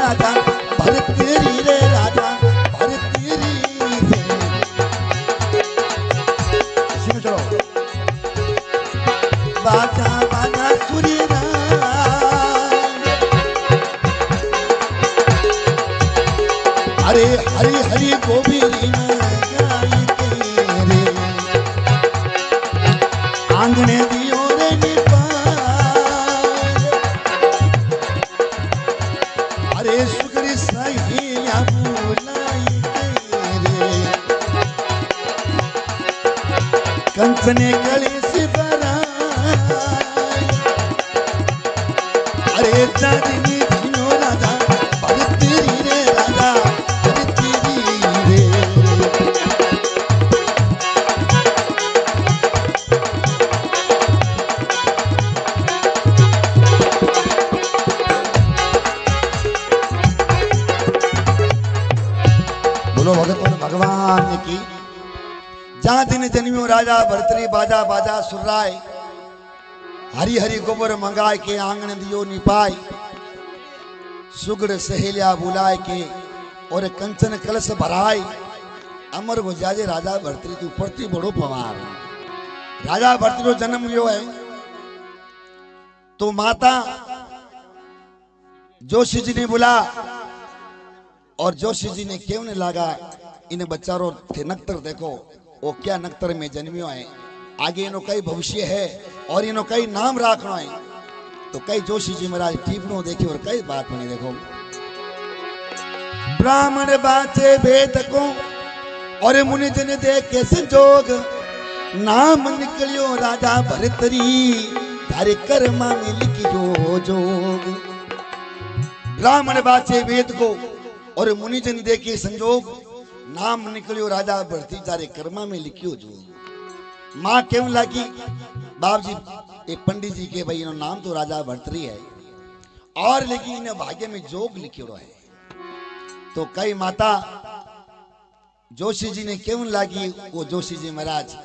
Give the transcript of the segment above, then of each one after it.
राजा भरतरी रे राजा भरतरी से चलो बाजा बाजा सुरी अरे हरी हरी गोबीरी में गाई तेरे आंगने दियो रे निपाल अरे सुगरी सहेलिया बुलाई तेरे कंचने गले से बराई अरे चांदनी दिनो राजा भरतरी रे राजा भगवान की जहां दिन जन्मियो राजा भरतरी बाजा बाजा सुराय हरी हरी गोबर मंगाए के आंगन दियो निपाई सुगड़ सहेलिया बुलाए के और कंचन कलश भराई अमर हो जाजे राजा भरतरी तू पड़ती बड़ो पवार राजा भरतरी जन्म लियो है तो माता जोशी जी ने बुला और जोशी जी ने क्यों नहीं लगा इन बच्चारों थे नक्तर देखो वो क्या नक्तर में जन्मियो है आगे इनो कई भविष्य है और इनो कई नाम रखना है तो कई जोशी जी महाराज टीपनो देखी और कई बात बनी देखो ब्राह्मण बाचे भेद को और मुनि जन देखे संजोग नाम निकलियो राजा भरतरी तारे कर्मा में लिखियो जोग ब्राह्मण बाचे वेद को और मुनिजन देखे संजोग नाम निकलियो राजा भरतरी तारे कर्मा में लिखियो जो माँ क्यों लगी बाप जी एक पंडित जी के भाई नाम तो राजा भरतरी है और लेकिन इन्हें भाग्य में जोग लिखियो है तो कई माता जोशी जी ने क्यों लगी वो जोशी जी महाराज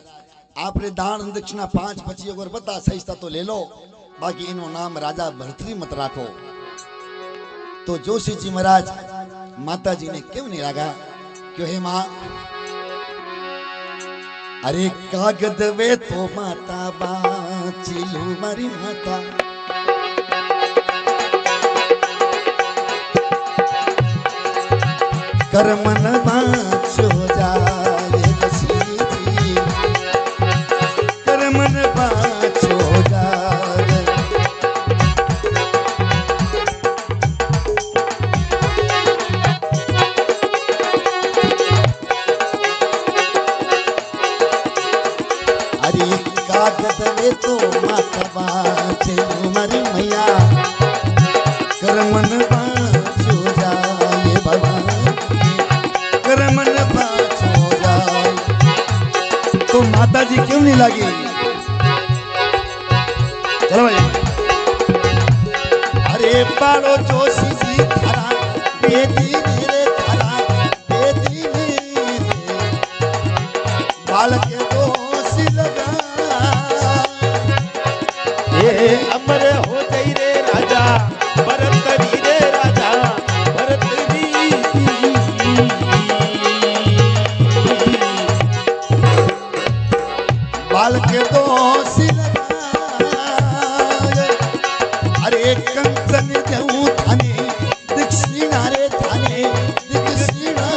आपने दान दक्षिणा 5 25 अगर बता सही था तो ले लो बाकी इनो नाम राजा भरतरी मत रखो तो जोशी जी महाराज माता जी ने क्यों नहीं लगा क्यों है माँ अरे कागद वे तो माता बाचिलू मारी माता कर्मन बाच हो जाए बसी कर्मन बाच हो जाए कागद में तो माता बाचे हमारी मैया कर्मन बाच हो जाए भगवान कर्मन बाच हो जाए तो माता जी क्यों नहीं लगी चलो भाई अरे बालो जोशी जी थारा बेटी मेरे थारा बेटी मेरे बालक के दोषी लगा अमर हो गई रे राजा भरतरी रे राजा भरतरी बाल के दोषी अरे कंचन देऊ थाने दक्षिणा रे थाने दक्षिणा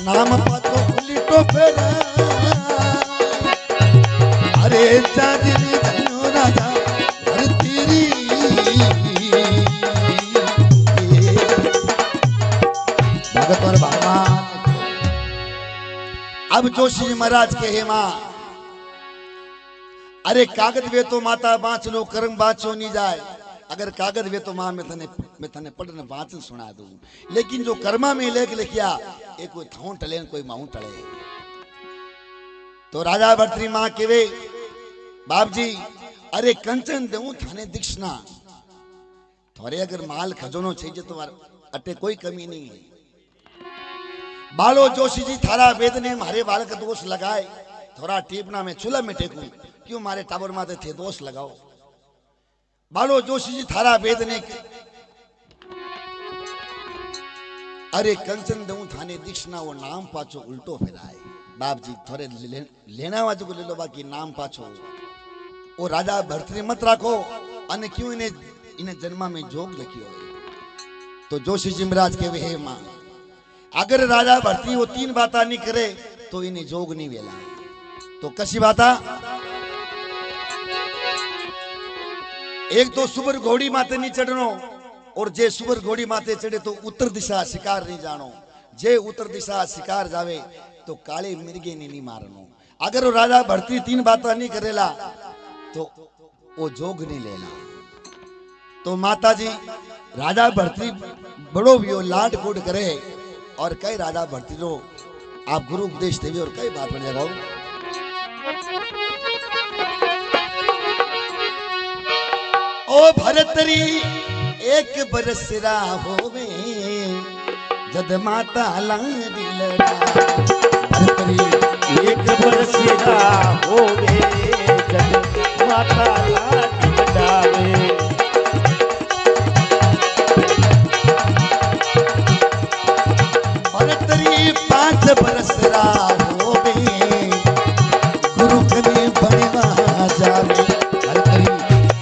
नाम पातो लिटो फेरा अरे चांदनी धनो राजा भरतरी भगत और भगवान अब जोशी महाराज के हे मां अरे कागज वे तो माता बाँच लो कर्म बाँचो नहीं जाए अगर कागज वे तो मां मैं थने पढ़ने वाचन सुना दूं लेकिन जो कर्मा में लेख लिखिया एक कोई थाऊ टले कोई माऊ टले तो राजा भरतरी मां के वे बाप जी अरे कंचन देऊ थाने दीक्षिणा थोड़े अगर माल खजोनो चाहिए तो अटे कोई कमी नहीं है बालो जोशी जी थारा वेद ने मारे बाल का दोष लगाए थोड़ा टीपना में चूल्हा में टेकू क्यों मारे टाबर माते थे दोष लगाओ बालो जोशी जी थारा वेद ने अरे कंचन दऊं थाने दीक्षना वो नाम पाछो उल्टो फिराए बाप जी थोड़े लेना वाजू को ले लो बाकी नाम पाछो वो राजा भरतरी मत राखो अने क्यों इन्हें इन्हें जन्मा में जोग लखियो है तो जोशी जी महाराज के वे मां अगर राजा भरतरी वो तीन बाता नहीं करे तो इन्हें जोग नहीं वेला तो कसी बाता एक तो सुबर घोड़ी माते नहीं चढ़नो और जे सुबर घोड़ी माते चढ़े तो उत्तर दिशा शिकार नहीं जानो जे उत्तर दिशा शिकार जावे तो काले मिर्गे ने नहीं मारनो अगर वो राजा भरतरी तीन बाता नहीं करेला तो वो जोग नहीं लेला तो माता जी राजा भरतरी बड़ो भी लाड कोड करे और कई राजा भरतरी रो आप गुरु उपदेश देवी और कई बात बन जाओ ओ भरतरी एक बरस होवे जद माता लाडी लड़ा भरतरी एक बरस होवे जद माता लाडी लड़ावे भरतरी 5 बरस होवे गुरु कने बनवा जावे भरतरी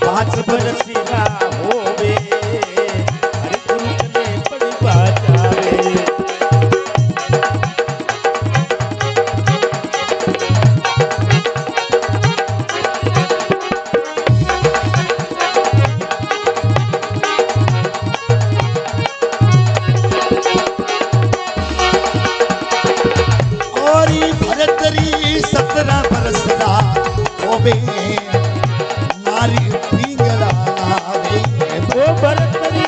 5 बरस होवे हरि गुरु कने पड़वा जावे और भरतरी 17 बरस होवे नारी पिंगला लावे ओ भरतरी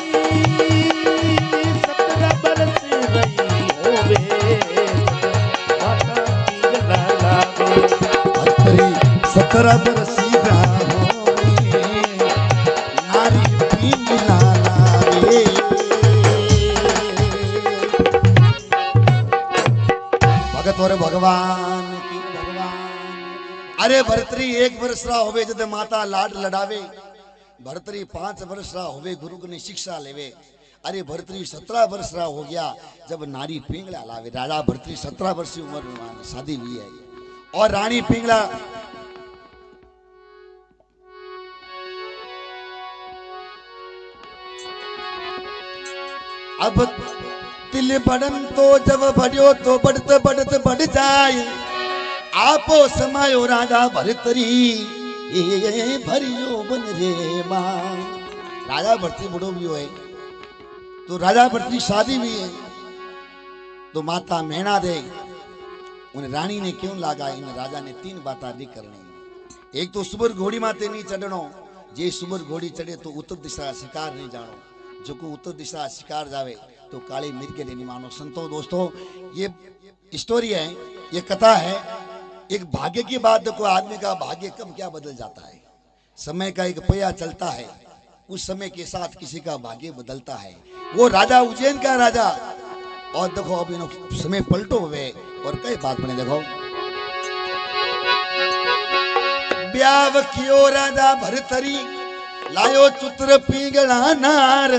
17 बरस रही होवे माता की गला लावे भरतरी 17 बरस होवे नारी पिंगला लावे भगत और भगवान की भगवान अरे भरतरी 1 वर्ष होवे जद माता लाड लड़ावे भरतरी 5 वर्ष होवे गुरु ने शिक्षा लेवे अरे भरतरी 17 वर्ष हो गया जब नारी पिंगला लावे राजा भरतरी 17 वर्ष की उम्र में शादी हुई है और रानी पिंगला अब तिल बढ़न तो जब बढ़ियो तो बढ़ते बढ़ते बढ़ जाए आपो समायो राजा भरतरी भरियो बन रे मां राजा भरतरी बड़ो भी है तो राजा भरतरी शादी भी है तो माता मेहना दे उन रानी ने क्यों लागा इन राजा ने 3 बातें नहीं करनी एक तो सुबर घोड़ी माते नहीं चढ़नो जे सुबर घोड़ी चढ़े तो उत्तर दिशा शिकार नहीं जानो जो को उत्तर दिशा शिकार जावे तो काली मिर्गे नहीं मानो संतो दोस्तों ये स्टोरी है ये कथा है एक भाग्य की बात देखो आदमी का भाग्य कब क्या बदल जाता है समय का एक पहिया चलता है उस समय के साथ किसी का भाग्य बदलता है वो राजा उज्जैन का राजा और देखो अब इन समय पलटो हुए और कई बात बने देखो ब्याव कियो राजा भरतरी लायो चुत्र पीगला नार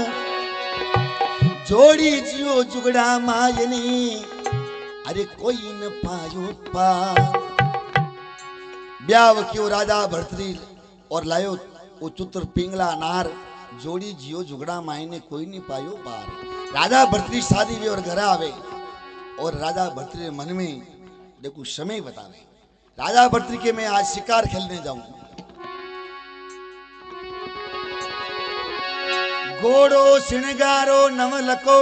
जोड़ी जियो जुगड़ा मायनी अरे कोई न पायो पार ब्याव क्यों राजा भरतरी और लायो वो चुत्र पिंगला नार जोड़ी जियो जुगड़ा मायने कोई नहीं पायो पार राजा भरतरी शादी भी और घर आवे और राजा भरतरी मन में देखो समय बतावे राजा भरतरी के मैं आज शिकार खेलने जाऊं घोड़ो श्रृंगारो नवलको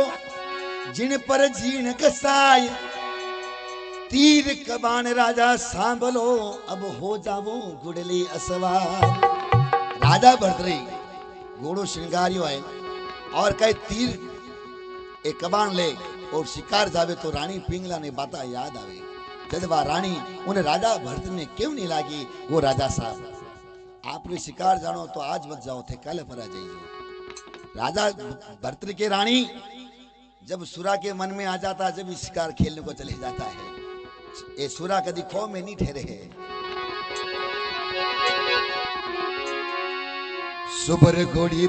जिन पर जीन कसाय तीर कबान राजा सांभलो अब हो जावो गुड़ली असवार राजा भरतरी घोड़ो श्रृंगारियो है और कई तीर एक कबान ले और शिकार जावे तो रानी पिंगला ने बाता याद आवे जब वह रानी उन्हें राजा भरतरी ने क्यों नहीं लागी वो राजा साहब आपने शिकार जानो तो आज मत जाओ थे कल पर आ जाइए राजा भरतरी के रानी जब सुरा के मन में आ जाता जब शिकार खेलने को चले जाता है ये सुरा कभी खो में नहीं ठहरे है सुबर घोड़ी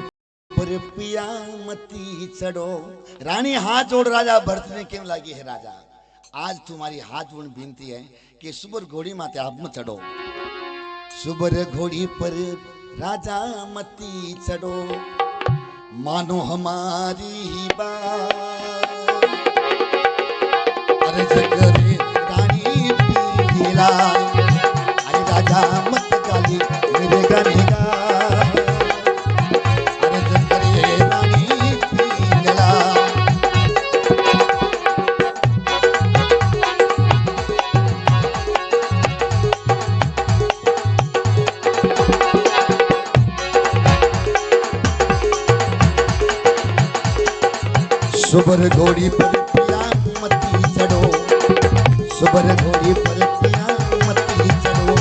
पर पिया मती चढ़ो। रानी हाथ जोड़ राजा भरत ने क्यों लागी है राजा, आज तुम्हारी हाथ जोड़ विनती है कि सुबर घोड़ी माते आप मत चढ़ो। सुबर घोड़ी पर राजा मती चढ़ो, मानो हमारी बात। अर्ज करे रानी पीला, अरे राजा मत गाली मेरे गाने गा। अर्ज करे रानी पीला, सुबर घोड़ी पर पिया मती चढ़ो, सुबर घोड़ी पर पिया मती चढ़ो,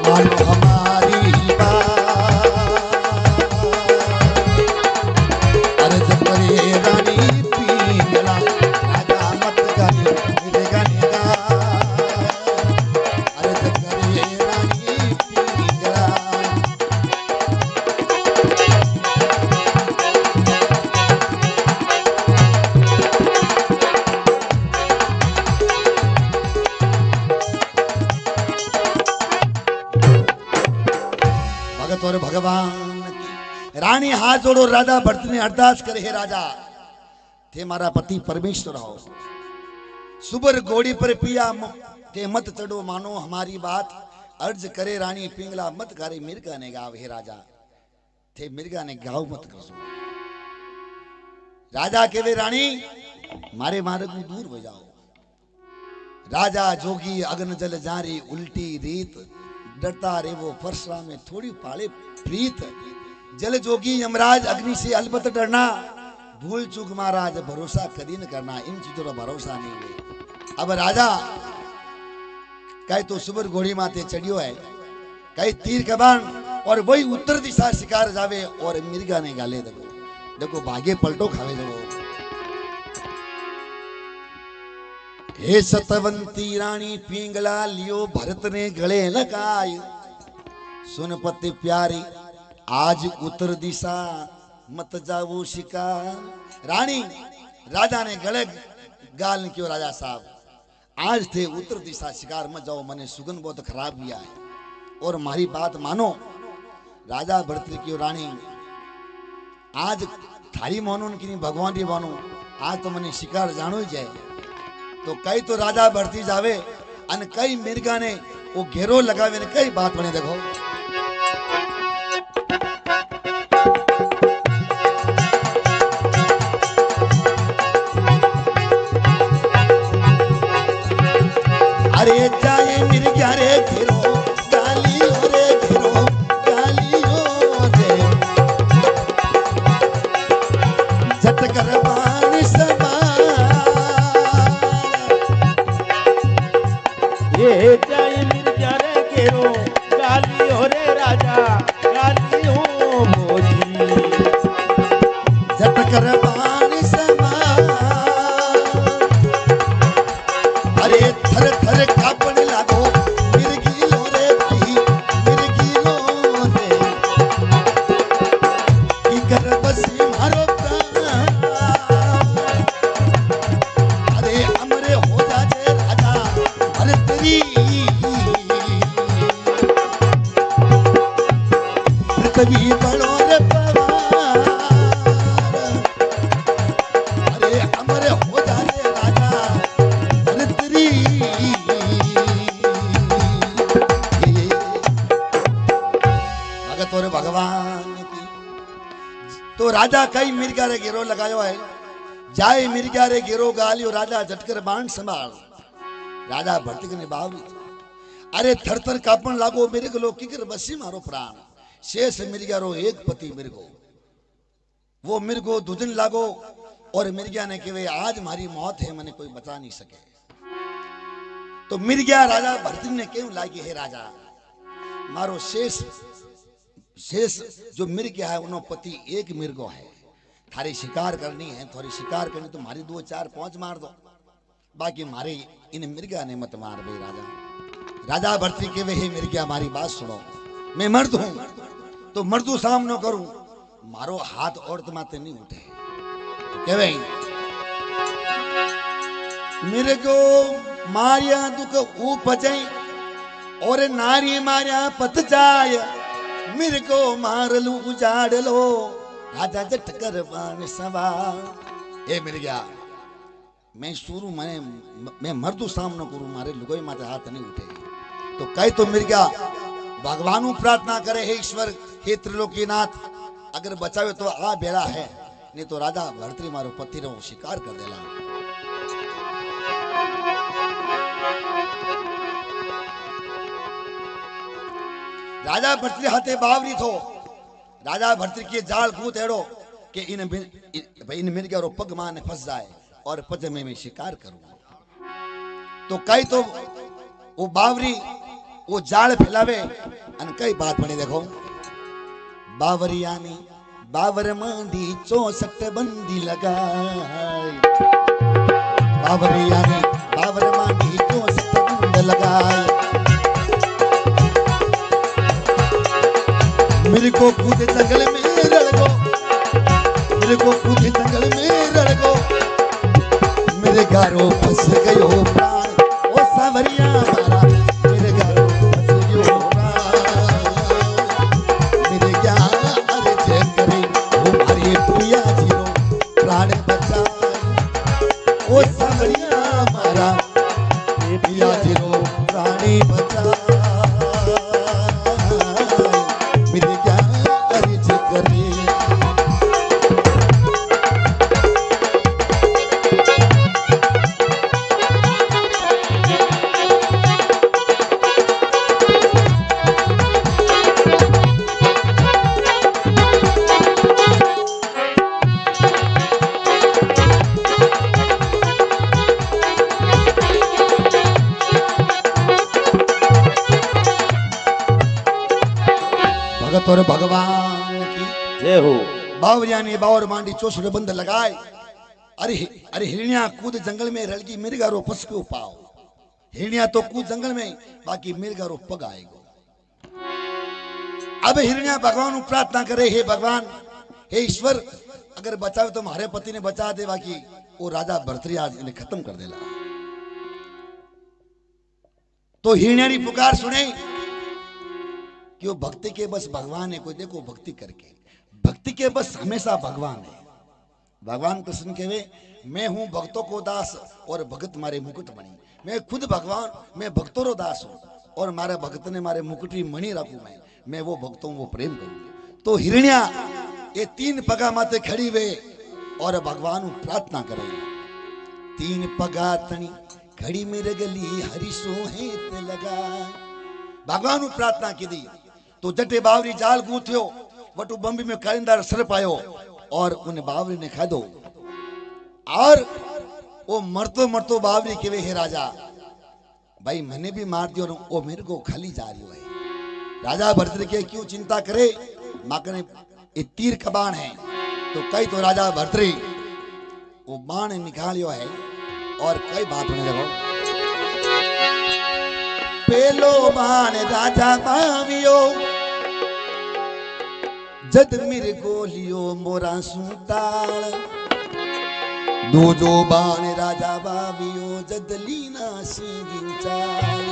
मानो हमारी बात। अर्ज करे रानी पीला, राजा मत गाली मेरे गाने गा। अर्ज करे रानी पीला, भगत और भगवान की। रानी हाथ जोड़ो, राजा भरत ने अरदास करे, हे राजा थे मारा पति परमेश्वर हो। सुबर घोड़ी पर पिया के मत चढ़ो, मानो हमारी बात। अर्ज करे रानी पिंगला, मत करे मिर्गा ने गाव। हे राजा थे मिर्गा ने गाव मत करसो। राजा के वे रानी मारे मार्ग को दूर हो जाओ। राजा जोगी अग्न जल जारी उल्टी रीत, डरता रे वो फरसा में थोड़ी पाले प्रीत। जल जोगी यमराज अग्नि से अलबत डरना, भूल चूक महाराज भरोसा कभी न करना। इन चीजों का भरोसा नहीं है। अब राजा कहे तो सुबर घोड़ी माते चढ़ियो है, कहे तीर कबान, और वही उत्तर दिशा शिकार जावे और मिर्गा ने गाले। देखो देखो भागे पलटो खावे। देखो हे सतवंती रानी पिंगला, लियो भरत ने गले लगाय। सुन पति प्यारी आज उत्तर दिशा मत जाओ शिकार। रानी राजा ने गले गाल ने क्यों, राजा साहब आज थे उत्तर दिशा शिकार मत जाओ, मैंने सुगंध बहुत खराब किया है और हमारी बात मानो। राजा भरत ने क्यों, रानी आज थारी मानो कि नहीं भगवान की मानो, आज तो मैंने शिकार जानो ही जाए। तो कई तो राजा भरती जावे अन कई मिर्गा ने वो घेरो लगावे ने कई बात बने। देखो अरे जाए मिर्गा रे घेरो गालियो रे घेरो गालियो रे, झटकर बाण समा। ये जाए मिर्जा रे घेरो गाली हो रे राजा गाली हो मोजी। झटकर बाण समा, अरे थर थर कापने लागो मिर्गी लो रे भाई मिर्गी लो रे, की कर बसी मारो प्राण। अरे हमरे हो जाए राजा भरतरी, पृथ्वी बड़ो रे पवार। अरे हमरे हो जाए राजा भरतरी। भगत और भगवान की। तो राजा कई मिर्गा रे घेरो लगायो है, जाए मिर्गा रे घेरो गालियो राजा झटकर बाण संभाल। राजा भरत ने बावली, अरे थर थर कापण लागो मिर्ग लो की कर बसी मारो प्राण। शेष मिर्गा रो एक पति मिर्गो, वो मिर्गो दुजन लागो और मिर्गा ने कहे आज मारी मौत है, मैंने कोई बचा नहीं सके। तो मिर्गा राजा भरत ने क्यों लागी, है राजा मारो शेष शेष जो मिर्गा है उन्हों पति एक मिर्गो है। थारी शिकार करनी है, थोड़ी शिकार करनी तो मारी 2 4 5 मार दो, बाकी मारे इन मिर्गा ने मत मार भाई। राजा राजा भरती के वे मिर्गा हमारी बात सुनो, मैं मर्द हूं तो मर्दू सामनो करूं, मारो हाथ औरत माते नहीं उठे तो कहे मेरे को मारिया दुख उपजे और नारी मारिया पत जाय मेरे को मार लू उजाड़ लो राजा जट कर बाण सवार ए मेरे गया मैं शुरू मैं मर्दू सामना करूं मारे लुगाई माते हाथ नहीं उठे तो कहे तो मेरे क्या भगवान प्रार्थना करे हे ईश्वर हे त्रिलोकीनाथ अगर बचावे तो आ बेड़ा है नहीं तो राजा भर्तरी मारो पति रो शिकार कर देला राजा भर्तरी हाथे बावरी थो राजा भर्तरी के जाल कूद एड़ो कि इन मिल गया पग माने फंस जाए और पज में मैं शिकार करूं तो कई तो वो बावरी वो जाल फैलावे अन कई बात बनी देखो बावरियानी बावर मांडी 64 बंदी लगाई बावरियानी बावर मांडी 64 बंद लगाई मेरे को कूदे जंगल में रड़ गो मेरे को कूदे जंगल में रड़ गो मेरे गारो फंस गयो प्राण ओ सावरिया मारा मेरे गारो फंस गयो प्राण मेरे क्या अर्ज करे वो मारे प्रिया जी रो प्राण बचाए ओ सावरिया मारा प्रिया जी रो प्राण बचाए मेरे क्या अर्ज करे और भगवान की जय हो बावरिया ने बावर मांडी 64 बंद लगाए अरे अरे हिरनिया कूद जंगल में रलगी मिर्गा रो फंस क्यों पाओ हिरनिया तो कूद जंगल में बाकी मिर्गा रो पग आएगो अब हिरनिया भगवान को प्रार्थना करे हे भगवान हे ईश्वर अगर बचावे तो हमारे पति ने बचा दे बाकी वो राजा भर्तरी आज इन्हें खत्म कर देला तो हिरनिया की पुकार सुने कि वो भक्ति के बस भगवान है कोई देखो भक्ति करके भक्ति के बस हमेशा भगवान है भगवान कृष्ण कहे मैं हूं भक्तों को दास और भगत मारे मुकुट मणि मैं खुद भगवान मैं भक्तों रो दास हूं और मारे भक्त ने मारे मुकुट भी मणि रखू मैं वो भक्तों वो प्रेम करूंगी तो हिरण्या ये 3 पगा माते खड़ी वे और भगवान प्रार्थना करे 3 पगा तनी खड़ी मेरे गली हरिशो है लगा भगवान प्रार्थना की दी तो जटे बावरी जाल गूंथ्यो वटू बंबी में कालिंदार सर्प आयो और उन बावरी ने खाधो और वो मरतो मरतो बावरी केवे हे राजा भाई मैंने भी मार दियो वो मेरे को खाली जा रही है राजा भर्तृ के क्यों चिंता करे माकने ये तीर का बाण है तो कई तो राजा भर्तृ वो बाण निकालियो है और कई बात ने देखो पेलो बाण राजा बावियो जद मेरे गोलियो मोरा सूताल दूजो बाण राजा बावियो जद लीना सिंगिंचाल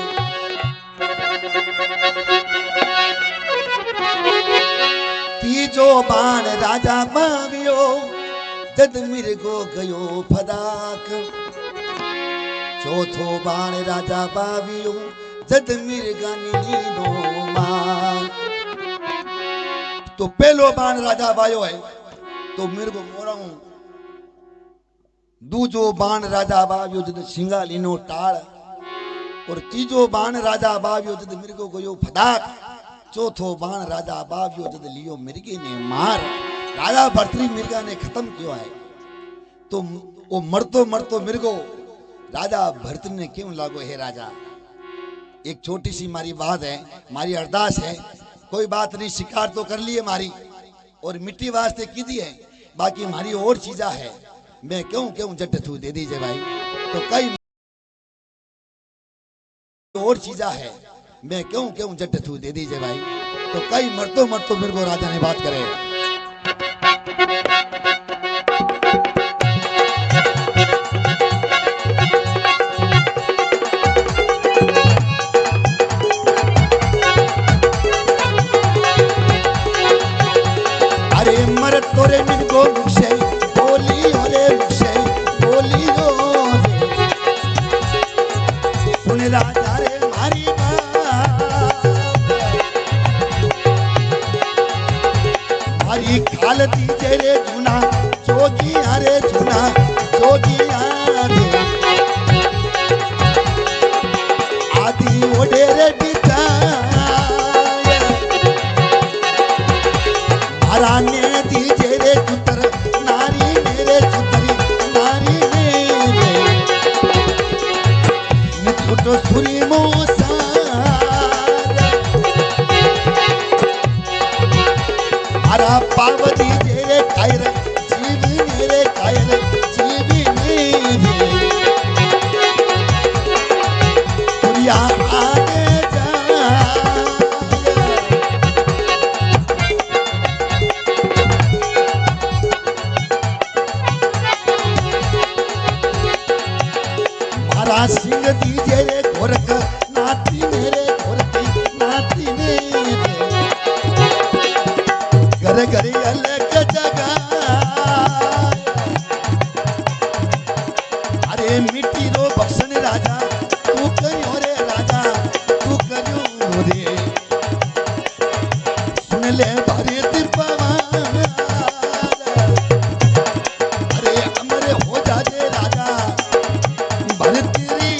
तीजो बाण राजा बावियो जद मेरे गो गयो फदाक चौथो बाण राजा बावियो जद मिर्गानी लीनो मान तो पहलो बाण राजा बायो है तो मेरे को मोरा हूं दूजो बाण राजा बावियो जद सिंगा लीनो टाल और तीजो बाण राजा बावियो जद मेरे को गयो फदाक चौथो बाण राजा बावियो जद लियो मिर्गे ने मार राजा भर्तृ मिर्गा ने खत्म किया है तो वो मरतो मरतो मिर्गो राजा भर्तृ ने क्यों लागो हे राजा एक छोटी सी मारी बात है मारी अरदास है कोई बात नहीं शिकार तो कर लिए मारी और मिट्टी वास्ते की दी है बाकी हमारी और चीजा है मैं क्यों क्यों जट थू दे दीजिए भाई तो कई और चीजा है मैं क्यों क्यों जट थू दे दीजिए भाई तो कई मरतो मरतो मेरे को राजा ने बात करे दीजिए रे गोरख नाती मेरे गोरखी नाती मेरे घर घर अलग जगह अरे मिट्टी रो बक्सन राजा तू करियो रे राजा तू करियो रे सुन ले भारत पवन अरे हमरे हो जाजे राजा भारत री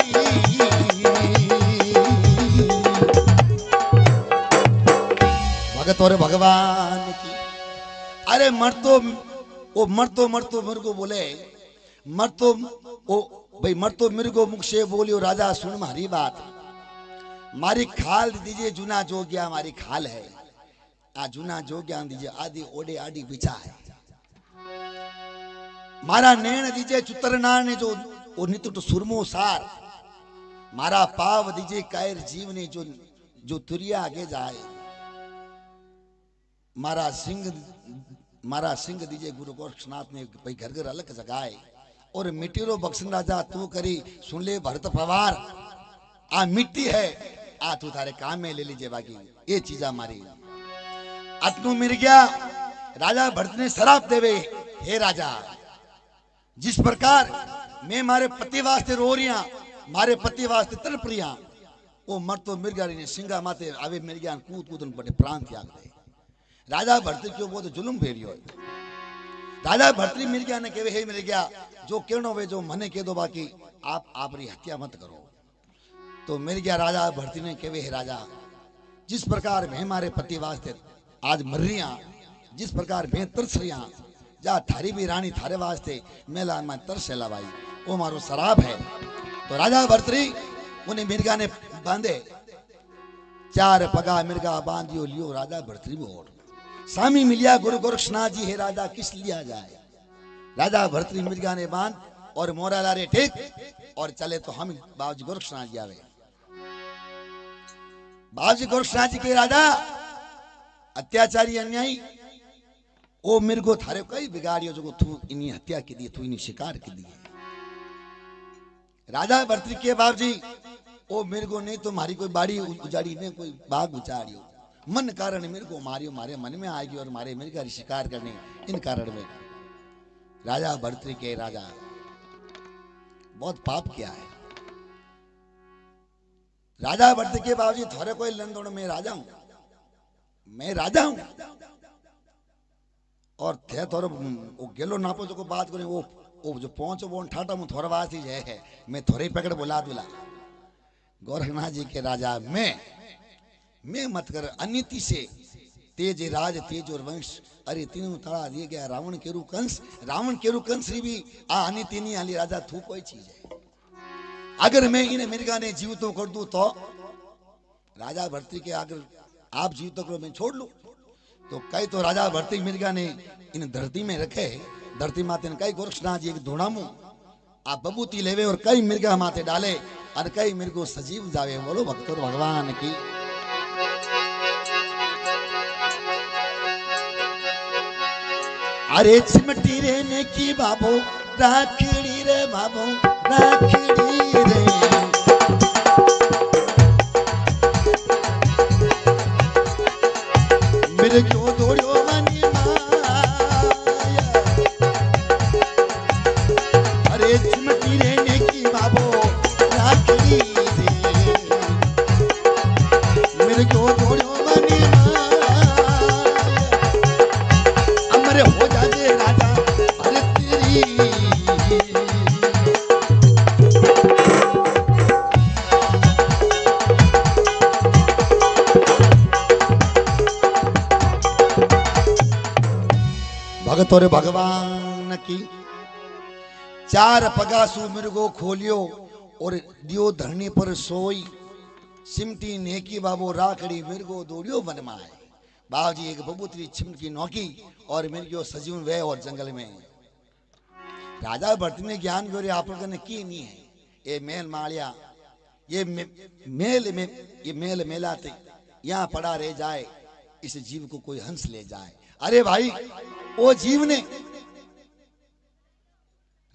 भगत और भगवान की अरे मरतो मेरे को बोले मरतो ओ भाई मरतो मेरे को मुख से बोलियो राजा सुन मारी बात मारी खाल दीजिए जूना जोग्या मारी खाल है आ जूना जोग्या दीजिए आदि ओडे आडी बिछा है मारा नैण दीजिए चुतरना ने जो ओ नित तो सुरमो सार मारा पाव दीजिए कायर जीव ने जो तुरिया आगे जाए मारा सिंह दीजिए गुरु गोरक्षनाथ ने भाई घर घर अलग जगाए और मिट्टी रो बक्सन राजा तू करी सुन ले भरत पवार आ मिट्टी है आ तू थारे काम में ले लीजिए बाकी ये चीजा मारी अतनु मिल गया राजा भरत ने शराप देवे हे राजा जिस प्रकार मैं मारे पति वास्ते रो रिया मारे पति वास्ते तड़प रिया वो मर तो मिर्गा ने सिंगा माते आवे मिर्गा कूद कूद बड़े प्राण त्याग दे राजा भरत क्यों वो तो जुलुम फेरियो राजा भरतरी मिर्गा ने कहे हे मिर्गा जो कहनो वे जो मने कह दो बाकी आप री हत्या मत करो तो मिर्गा राजा भरती ने कहे हे राजा जिस प्रकार मैं हमारे पति वास्ते आज मर रिया जिस प्रकार मैं तरस रिया जा थारी भी रानी थारे वास्ते मेला मैं तरसेला भाई वो मारो शराब है तो राजा भरतरी उन्हें मिर्गा ने बांधे 4 पगा मिर्गा बांधियो लियो राजा भरतरी बोल स्वामी मिलिया गुरु गोरक्षनाथ जी हे राजा किस लिया जाए राजा भरतरी मिर्गा ने बांध और मोरा लारे ठीक और चले तो हम बाबूजी गोरक्षनाथ जी आवे बाबूजी गोरक्षनाथ जी के राजा अत्याचारी अन्यायी ओ मेरे को थारे कई बिगाड़ियो जो तू इन्हीं हत्या की दी तू इन्हीं शिकार की दी राजा भरतरी के बाबूजी ओ मेरे को नहीं तो मारी कोई बाड़ी उजाड़ी नहीं कोई बाग उजाड़ियो मन कारण मेरे को मारियो मारे मन में आएगी और मारे मेरे का शिकार करने इन कारण में राजा भरतरी के राजा बहुत पाप किया है राजा भरतरी के बाबूजी थोड़े कोई लंदन में राजा हूं मैं राजा हूं और थे थोड़े वो गेलो नापो जो को बात करें वो जो पहुंचो वो ठाटा मुंह थोड़ा बात ही है मैं थोड़े पकड़ बुला दूला गोरखनाथ जी के राजा मैं मत कर अनिति से तेज राज तेज और वंश अरे तीनों तड़ा दिए गया रावण केरु कंस भी आ अनिति नहीं आली राजा थू कोई चीज है अगर मैं इन्हें मिर्गा ने जीवितों कर दूं तो राजा भरतरी के अगर आप जीवितों को मैं छोड़ लूं तो कई तो राजा भरतरी मिर्गा ने इन धरती में रखे धरती माते ने कई गोरक्षनाथ जी एक धोड़ामू आप बबूती लेवे और कई मिर्गा माथे डाले और कई मिर्गो सजीव जावे बोलो भक्त और भगवान की अरे चिमटी रे ने की बाबो राखड़ी रे बाबो राखड़ी रे मेरे क्यों दौड़ो मनी माया अरे चिमटी रे ने की बाबो राखड़ी रे मेरे क्यों दौड़ो मनी माया हो जाजे राजा अरे तेरी भगत और भगवान की 4 पगासु मिर्गो खोलियो और दियो धरनी पर सोई सिमटी नेकी बाबो राखड़ी मिर्गो दौड़ियो वन में आए बाबूजी एक बबूतरी छिमकी नौकी और मिर्गियो सजीवन वे और जंगल में राजा भरत ने ज्ञान गोरे आप लोगों ने की नहीं है ये मेल मालिया ये मेल मेलाते यहाँ पड़ा रह जाए इस जीव को कोई हंस ले जाए अरे भाई वो जीव ने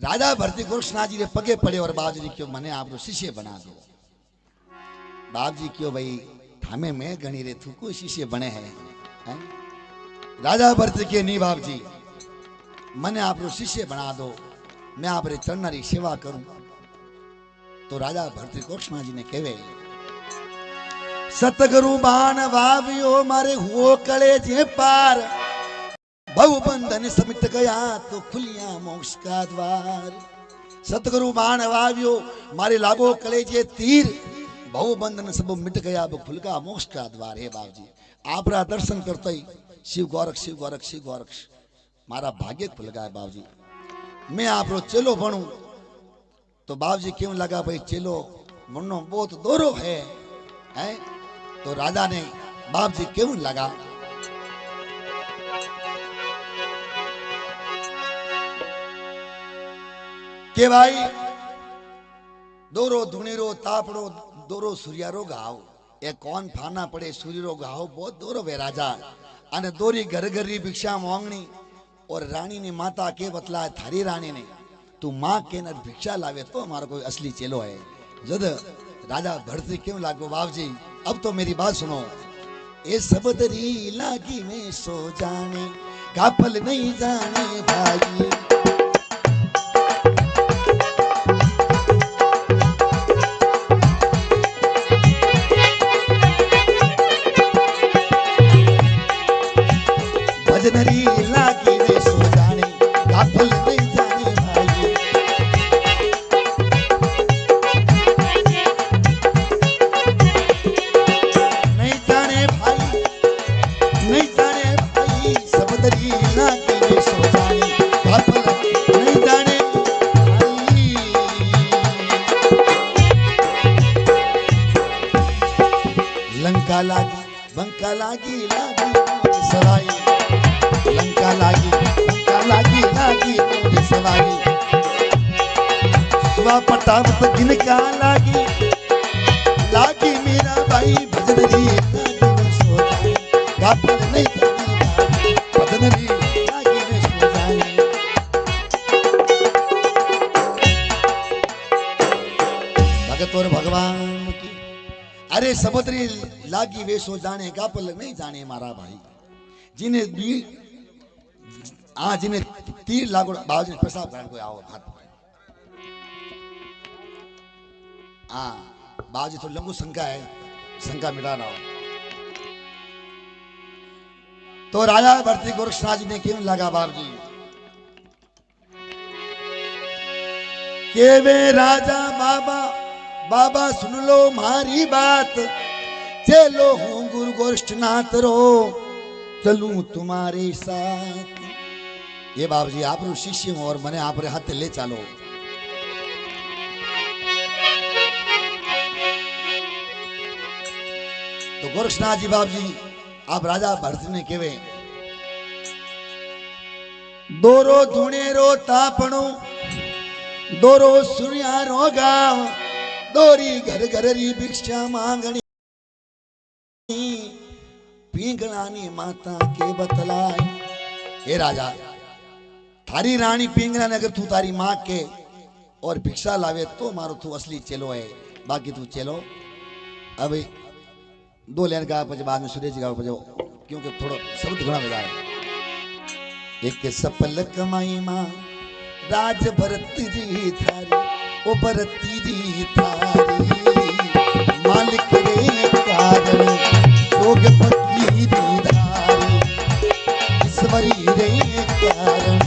राजा भरती गोरक्षनाथ जी ने पगे पड़े और बाप जी क्यों मने आप शिष्य बना दो। बाप जी क्यों भाई थामे मैं गणी रे तू कोई शिष्य बने है? राजा भरती के नहीं बाप जी मने आप शिष्य बना दो, मैं आप रे चरणारी सेवा करूं। तो राजा भरती गोरक्षनाथ जी ने कहे सतगुरु बाण वावियो मारे हुओ कले जे पार, भव बंधन समिट गया तो खुलिया मोक्ष का द्वार। सतगुरु बाण वावियो मारे लागो कलेजे तीर, भव बंधन सब मिट गया अब खुल गया मोक्ष का द्वार। हे बाप जी आपरा दर्शन करते ही शिव गोरक्ष शिव गोरक्ष शिव गोरक्ष मारा भाग्य खुल गया। बाप जी मैं आप चेलो बनूं तो बाप जी क्यों लगा भाई चेलो मनो बहुत दोरो है? तो राजा ने बाप जी क्यों लगा के भाई दोरो धुणीरो तापड़ो दोरो सूर्यारो घाव ए कौन फाना पड़े सूर्यरो घाव बहुत दोरो वे राजा अने दोरी घर घरी भिक्षा मांगनी और रानी ने माता के बतला थारी रानी ने तू मां के न भिक्षा लावे तो हमारा कोई असली चेलो है। जद राजा भरती क्यों लागो बाप जी अब तो मेरी बात सुनो। ए सबदरी लागी में सो जाने काफल नहीं जाने भाई, भजनरी लागी में सो जाने काफल नहीं जाने भाई। नहीं जाने भाई नहीं जाने भाई सबदरी लागी में सो जाने काफल नहीं जाने भाई। लंका लागी बंका लागी सवाई, लंका लागी मोरी सवारी, सुवा पटावत गिनका लागी मेरा भाई भजनरी लागी में सो जाए काफल नहीं जाने भाई, भजनरी लागी में सो जाए। भगत और भगवान की अरे सबदरी लागी वे सो जाने काफल नहीं जाने मारा भाई। जिन्हें जिन्हें तीर लागो बाबू पेशाब करने को आओ हाथ बाबू तो लंबू शंका है, शंका मिटा रहा हो। तो राजा भरती गोरक्षनाथ जी ने क्यों लगा बाबू जी के वे राजा बाबा बाबा सुन लो मारी बात, चलो हूं गुरु गोरक्षनाथ रो चलूं तुम्हारे साथ। ये बाबू जी आप शिष्य हूं और मैंने आप हाथ ले चलो। तो गोरक्षनाथ जी बाबू जी आप राजा भरत ने केवे दोरो धुणेरो तापणो दोरो सुनियारो गांव, दोरी घर घरी भिक्षा मांगनी पिंगलानी माता के बतलाई। हे राजा थारी रानी पिंगला ने अगर तू तारी मां के और भिक्षा लावे तो मारो तू असली चेलो है, बाकी तू चेलो अब दो लेन का पजे बाद में सुरेश का पजे क्योंकि थोड़ा शब्द घना बजा है। एक सफल कमाई मां राज भरत जी थारी ओ भरती जी थारी, मालिक रे कारण जोग फकीरी धारी ईश्वरी रे कारण